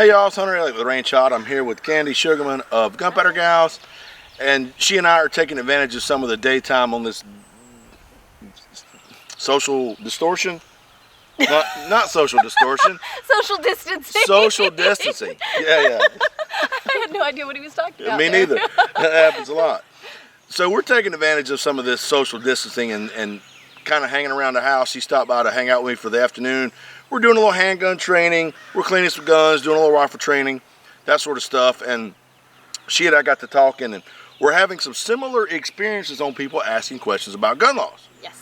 Hey y'all, it's Hunter Elliott with Range Hot. I'm here with Candy Sugarman of Gunpowder Gals, and she and I are taking advantage of some of the daytime on this social distortion. Not social distortion. Social distancing. Social distancing. Yeah. I had no idea what he was talking about. Me neither. That happens a lot. So we're taking advantage of some of this social distancing and kind of hanging around the house. She stopped by to hang out with me for the afternoon. We're doing a little handgun training. We're cleaning some guns, doing a little rifle training, that sort of stuff. And she and I got to talking, and we're having some similar experiences on people asking questions about gun laws. Yes.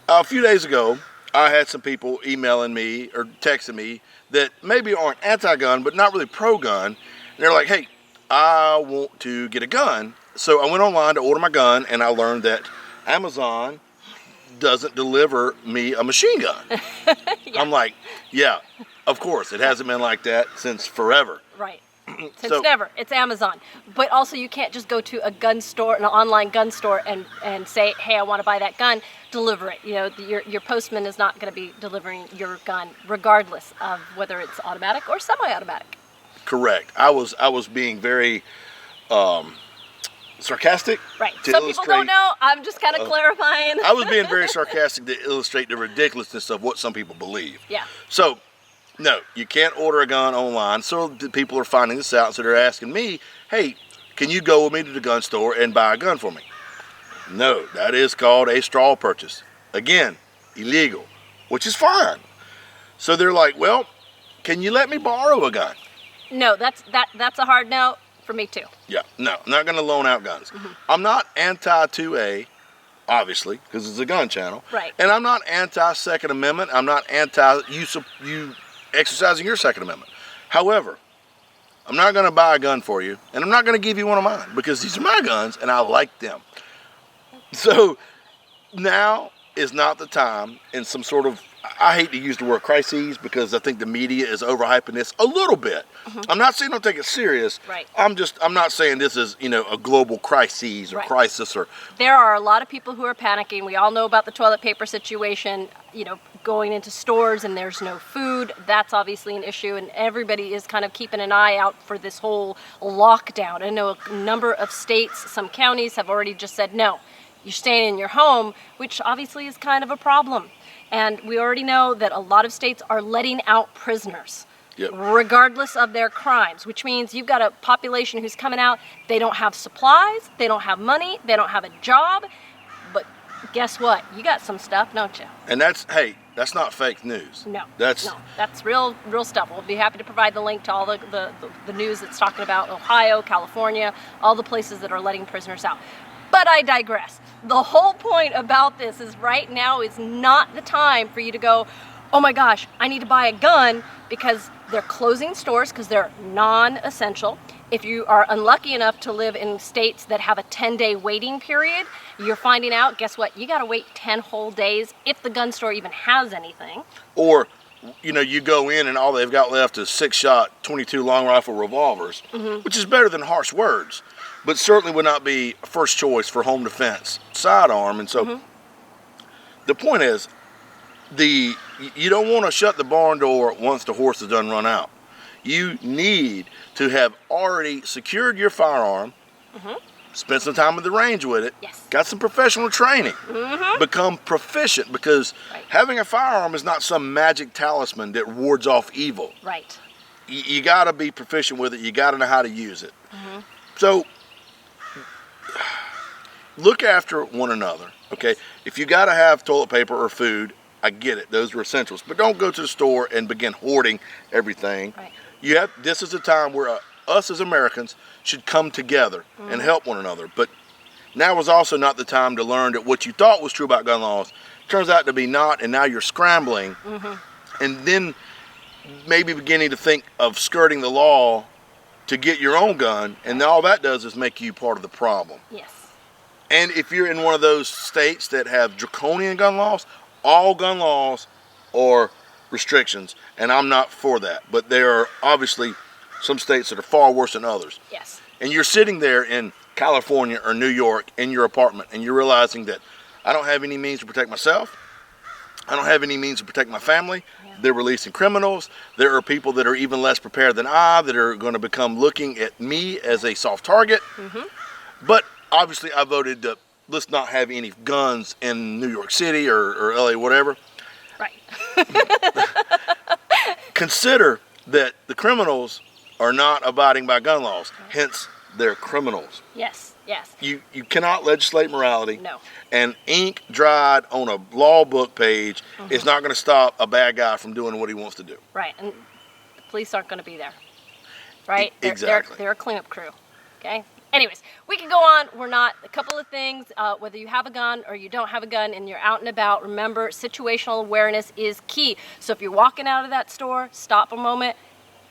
A few days ago, I had some people emailing me or texting me that maybe aren't anti-gun, but not really pro-gun. And they're like, hey, I want to get a gun. So I went online to order my gun, and I learned that Amazon doesn't deliver me a machine gun. Yeah. I'm like, yeah, of course. It hasn't been like that since forever. Right. Since never. It's Amazon. But also you can't just go to a gun store, an online gun store, and say, hey, I want to buy that gun, deliver it. You know, your postman is not going to be delivering your gun regardless of whether it's automatic or semi-automatic. Correct. I was being very sarcastic. Right. Some people don't know. I'm just kind of clarifying. I was being very sarcastic to illustrate the ridiculousness of what some people believe. Yeah. So, no, you can't order a gun online. So the people are finding this out. So they're asking me, hey, can you go with me to the gun store and buy a gun for me? No, that is called a straw purchase. Again, illegal, which is fine. So they're like, well, can you let me borrow a gun? No, that's a hard no for me too. Yeah, no, I'm not going to loan out guns. Mm-hmm. I'm not anti-2A, obviously, because it's a gun channel. Right. And I'm not anti-Second Amendment. I'm not anti-you exercising your Second Amendment. However, I'm not going to buy a gun for you, and I'm not going to give you one of mine, because these are my guns, and I like them. So now is not the time in some sort of, I hate to use the word crises because I think the media is overhyping this a little bit. Mm-hmm. I'm not saying don't take it serious. Right. I'm not saying this is, a global crisis or crisis or. There are a lot of people who are panicking. We all know about the toilet paper situation, going into stores and there's no food. That's obviously an issue, and everybody is kind of keeping an eye out for this whole lockdown. I know a number of states, some counties have already just said, no, you're staying in your home, which obviously is kind of a problem. And we already know that a lot of states are letting out prisoners, regardless of their crimes, which means you've got a population who's coming out, they don't have supplies, they don't have money, they don't have a job, but guess what? You got some stuff, don't you? And that's not fake news. No, that's real stuff. We'll be happy to provide the link to all the news that's talking about Ohio, California, all the places that are letting prisoners out. But I digress. The whole point about this is right now is not the time for you to go, oh my gosh, I need to buy a gun, because they're closing stores because they're non-essential. If you are unlucky enough to live in states that have a 10-day waiting period, you're finding out, guess what? You got to wait 10 whole days if the gun store even has anything. Or, you go in and all they've got left is 6-shot, 22 long rifle revolvers, mm-hmm. which is better than harsh words, but certainly would not be first choice for home defense sidearm. And so mm-hmm. the point is, you don't want to shut the barn door once the horse is done run out. You need to have already secured your firearm, mm-hmm. spent some time at the range with it, got some professional training, mm-hmm. become proficient, because having a firearm is not some magic talisman that wards off evil. Right. You got to be proficient with it. You got to know how to use it. Mm-hmm. So look after one another, okay? If you got to have toilet paper or food, I get it. Those are essentials. But don't go to the store and begin hoarding everything. Right. This is a time where us as Americans should come together and help one another. But now is also not the time to learn that what you thought was true about gun laws turns out to be not, and now you're scrambling. Mm-hmm. And then maybe beginning to think of skirting the law to get your own gun, and all that does is make you part of the problem. Yes. And if you're in one of those states that have draconian gun laws, all gun laws are restrictions, and I'm not for that. But there are obviously some states that are far worse than others. Yes. And you're sitting there in California or New York in your apartment, and you're realizing that I don't have any means to protect myself. I don't have any means to protect my family. Yeah. They're releasing criminals. There are people that are even less prepared than I that are going to become looking at me as a soft target. But obviously I voted to let's not have any guns in New York City or LA, whatever. Right. Consider that the criminals are not abiding by gun laws. Hence, they're criminals. Yes. Yes. You cannot legislate morality. No. And ink dried on a law book page is not going to stop a bad guy from doing what he wants to do. Right. And the police aren't going to be there. Right? Exactly. They're a cleanup crew. Okay? Anyways, we can go on. We're not. A couple of things, whether you have a gun or you don't have a gun and you're out and about, remember, situational awareness is key. So if you're walking out of that store, stop a moment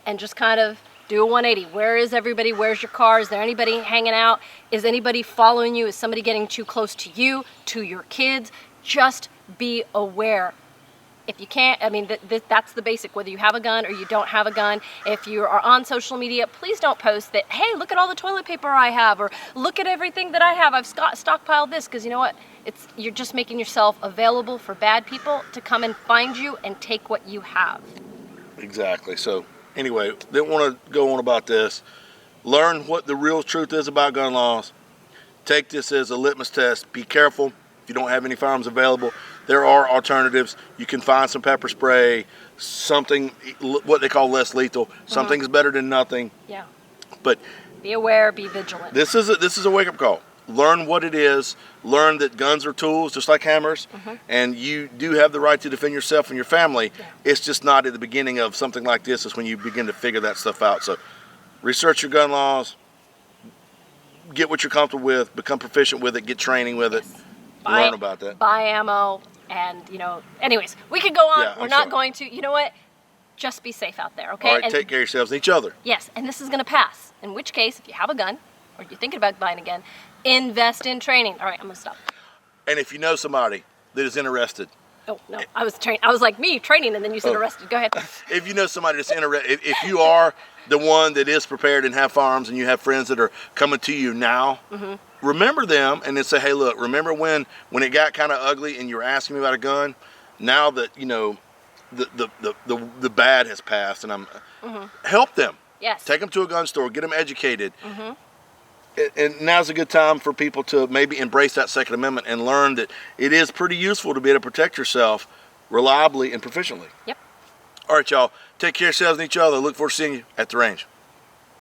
and just kind of do a 180. Where is everybody? Where's your car? Is there anybody hanging out? Is anybody following you? Is somebody getting too close to you, to your kids? Just be aware. If you can't, I mean, that's the basic, whether you have a gun or you don't have a gun. If you are on social media, please don't post that, hey, look at all the toilet paper I have, or look at everything that I have. I've stockpiled this, because you know what? You're just making yourself available for bad people to come and find you and take what you have. Exactly. So anyway, didn't want to go on about this. Learn what the real truth is about gun laws. Take this as a litmus test. Be careful if you don't have any firearms available. There are alternatives. You can find some pepper spray, something what they call less lethal. Something's better than nothing. Yeah. But be aware, be vigilant. This is a wake-up call. Learn what it is. Learn that guns are tools, just like hammers, and you do have the right to defend yourself and your family. Yeah. It's just not at the beginning of something like this. Is when you begin to figure that stuff out. So, research your gun laws. Get what you're comfortable with. Become proficient with it. Get training with it. Learn about that. Buy ammo, and anyways, we could go on. Yeah, We're not going to. You know what? Just be safe out there, okay? All right, and take care of yourselves and each other. Yes, and this is going to pass. In which case, if you have a gun, or you're thinking about buying a gun, invest in training. All right, I'm going to stop. And if you know somebody that is interested. Oh, no, I was like, me, training, and then you said arrested. Go ahead. If you know somebody that's interested, if you are the one that is prepared and have firearms and you have friends that are coming to you now, remember them and then say, hey, look, remember when it got kind of ugly and you were asking me about a gun? Now that, the bad has passed, and I'm help them. Yes. Take them to a gun store, get them educated. And now's a good time for people to maybe embrace that Second Amendment and learn that it is pretty useful to be able to protect yourself reliably and proficiently. Yep. All right, y'all. Take care of yourselves and each other. Look forward to seeing you at the range.